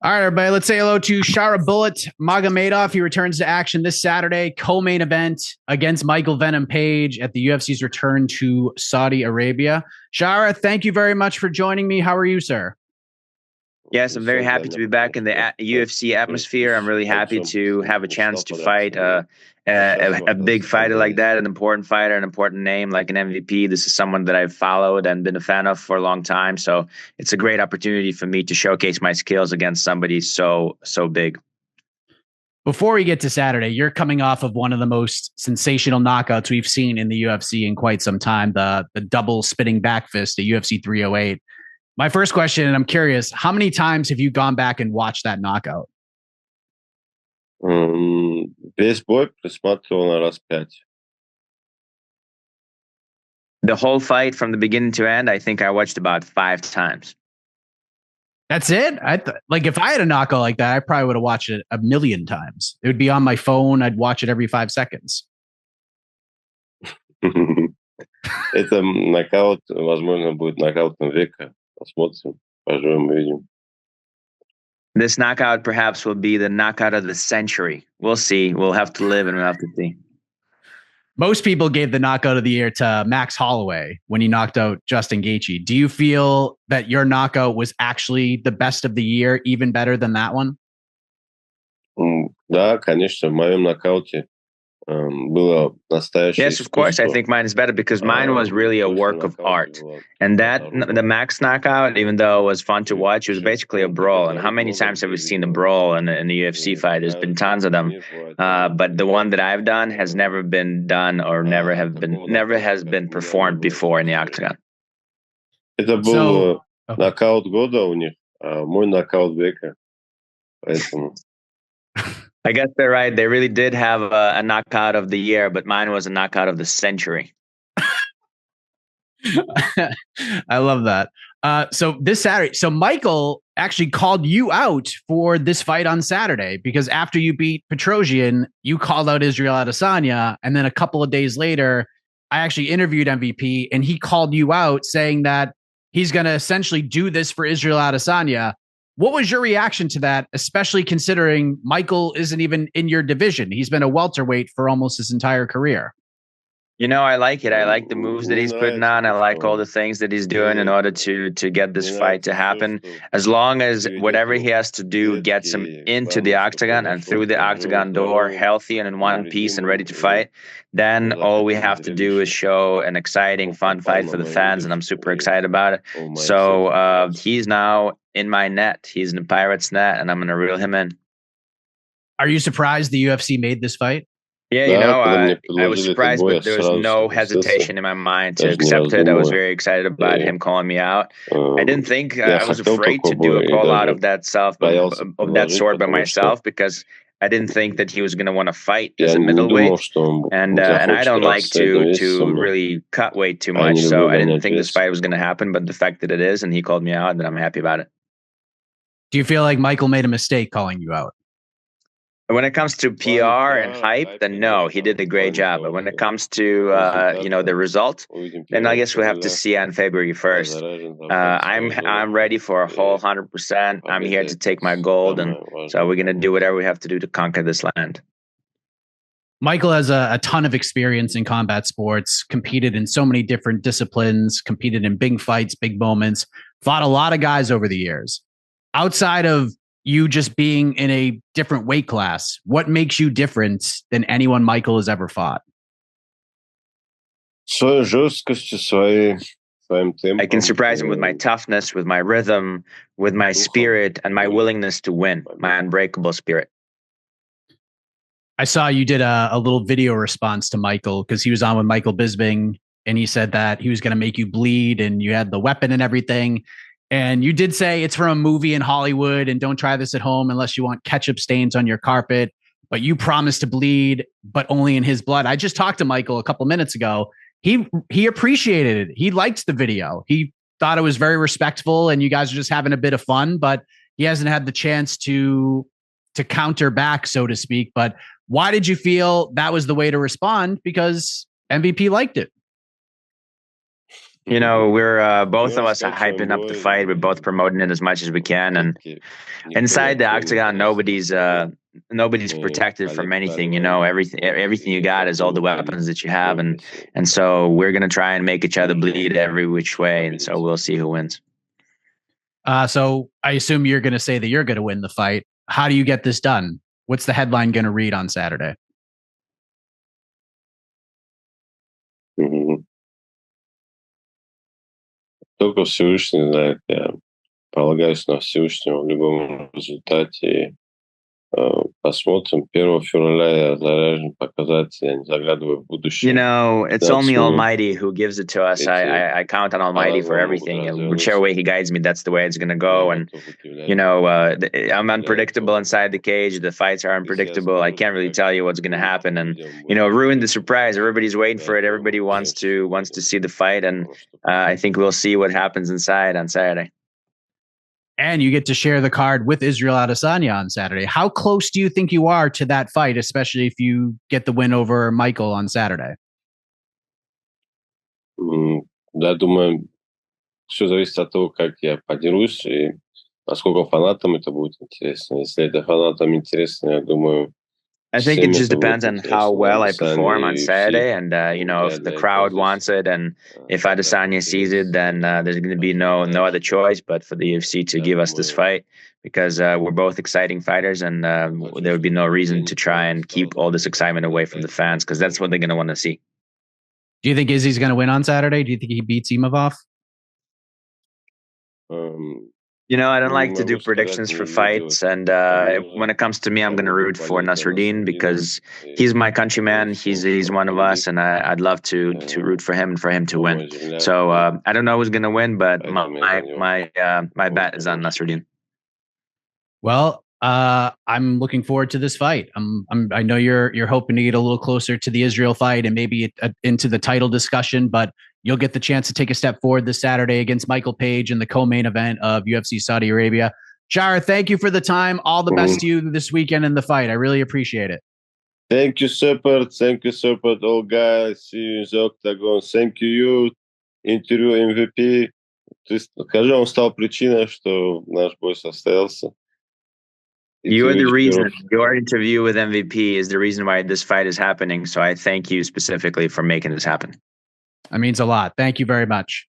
All right, everybody, let's say hello to Shara Bullet, Magomedov. He returns to action this Saturday, co-main event against Michael Venom Page at the UFC's return to Saudi Arabia. Shara, thank you very much for joining me. How are you, sir? Yes, I'm very happy to be back in the UFC atmosphere. I'm really happy to have a chance to fight a big fighter like that, an important fighter, an important name like an MVP. This is someone that I've followed and been a fan of for a long time. So it's a great opportunity for me to showcase my skills against somebody so big. Before we get to Saturday, you're coming off of one of the most sensational knockouts we've seen in the UFC in quite some time, the double spinning backfist at UFC 308. My first question, and I'm curious, how many times have you gone back and watched that knockout? Весь бой присматривал на раз 5. The whole fight from the beginning to end, I think I watched about 5 times. That's it? Like if I had a knockout like that, I probably would have watched it a million times. It would be on my phone. I'd watch it every 5 seconds. Это нокаут, возможно, будет нокаутом века. Посмотрим, поживем, увидим. This knockout perhaps will be the knockout of the century. We'll see. We'll have to live and we'll have to see. Most people gave the knockout of the year to Max Holloway when he knocked out Justin Gaethje. Do you feel that your knockout was actually the best of the year, even better than that one? Да, конечно, в моем нокауте было настоящее. Yes, of course. I think mine is better because mine was really a work of art. And the Max knockout, even though it was fun to watch, it was basically a brawl. And how many times have we seen a brawl in the UFC fight? There's been tons of them. But the one that I've done has never been done or never has been performed before in the octagon. Это был нокаут года у них, мой нокаут века. Поэтому... I guess they're right. They really did have a knockout of the year, but mine was a knockout of the century. I love that. So this Saturday, so Michael actually called you out for this fight on Saturday because after you beat Petrosyan, you called out Israel Adesanya. And then a couple of days later, I actually interviewed MVP and he called you out saying that he's going to essentially do this for Israel Adesanya. What was your reaction to that, especially considering Michael isn't even in your division? He's been a welterweight for almost his entire career. You know, I like it. I like the moves that he's putting on. I like all the things that he's doing in order to get this fight to happen. As long as whatever he has to do gets him into the octagon and through the octagon door, healthy and in one piece and ready to fight, then all we have to do is show an exciting, fun fight for the fans, and I'm super excited about it. So he's now in my net. He's in the Pirates' net, and I'm going to reel him in. Are you surprised the UFC made this fight? Yeah, you know, I was surprised, but there was no hesitation in my mind to accept it. I was very excited about him calling me out. I didn't think I was afraid to do a call out of that sort by myself because I didn't think that he was going to want to fight as a middleweight, and I don't like to really cut weight too much, so I didn't think this fight was going to happen. But the fact that it is, and he called me out, then I'm happy about it. Do you feel like Michael made a mistake calling you out? When it comes to PR and hype, then no, he did a great job. But when it comes to the result, then I guess we have to see on February 1st. I'm ready for a whole 100%. I'm here to take my gold, and so we're gonna do whatever we have to do to conquer this land. Michael has a ton of experience in combat sports, competed in so many different disciplines, competed in big fights, big moments, fought a lot of guys over the years. Outside of you just being in a different weight class, what makes you different than anyone Michael has ever fought? I can surprise him with my toughness, with my rhythm, with my spirit, and my willingness to win, my unbreakable spirit. I saw you did a little video response to Michael because he was on with Michael Bisping, and he said that he was going to make you bleed, and you had the weapon and everything. And you did say it's from a movie in Hollywood and don't try this at home unless you want ketchup stains on your carpet. But you promised to bleed, but only in his blood. I just talked to Michael a couple minutes ago. He appreciated it. He liked the video. He thought it was very respectful and you guys are just having a bit of fun, but he hasn't had the chance to counter back, so to speak. But why did you feel that was the way to respond? Because MVP liked it. You know, we're both of us are hyping up the fight. We're both promoting it as much as we can, and inside the octagon, nobody's protected from anything. You know, everything you got is all the weapons that you have, and so we're gonna try and make each other bleed every which way, and so we'll see who wins. So I assume you're gonna say that you're gonna win the fight. How do you get this done? What's the headline gonna read on Saturday? Только Всевышний знает. Я полагаюсь на Всевышнего в любом результате. Посмотрим. 1 февраля я заряжен показать. Я не загадываю будущее. You know, it's only Almighty who gives it to us. I count on Almighty for everything. And whichever way He guides me, that's the way it's going to go. And, you know, I'm unpredictable inside the cage. The fights are unpredictable. I can't really tell you what's going to happen. And, you know, ruin the surprise. Everybody's waiting for it. Everybody wants to see the fight. And I think we'll see what happens inside on Saturday. And you get to share the card with Israel Adesanya on Saturday. How close do you think you are to that fight, especially if you get the win over Michael on Saturday? Я думаю, все зависит от того, как я подерусь и насколько фанатам это будет интересно. Если это фанатам интересно, я думаю, I think it just depends on how well I perform on Saturday, and you know, if the crowd wants it, and if Adesanya sees it, then there's going to be no other choice but for the UFC to give us this fight, because we're both exciting fighters, and there would be no reason to try and keep all this excitement away from the fans, because that's what they're going to want to see. Do you think Izzy's going to win on Saturday? Do you think he beats Imavov? You know, I don't like to do predictions for fights, and when it comes to me, I'm going to root for Nasruddin because he's my countryman. He's one of us, and I'd love to root for him and for him to win. So I don't know who's going to win, but my bet is on Nasruddin. Well, I'm looking forward to this fight. I know you're hoping to get a little closer to the Israel fight and maybe into the title discussion, but you'll get the chance to take a step forward this Saturday against Michael Page in the co-main event of UFC Saudi Arabia. Shara, thank you for the time. All the best to you this weekend in the fight. I really appreciate it. Thank you, support. Thank you, support, all guys. See you in the octagon. Thank you. Интервью MVP. Скажи, он стал причиной, что наш бой состоялся. You are the reason. Your interview with MVP is the reason why this fight is happening. So I thank you specifically for making this happen. That means a lot. Thank you very much.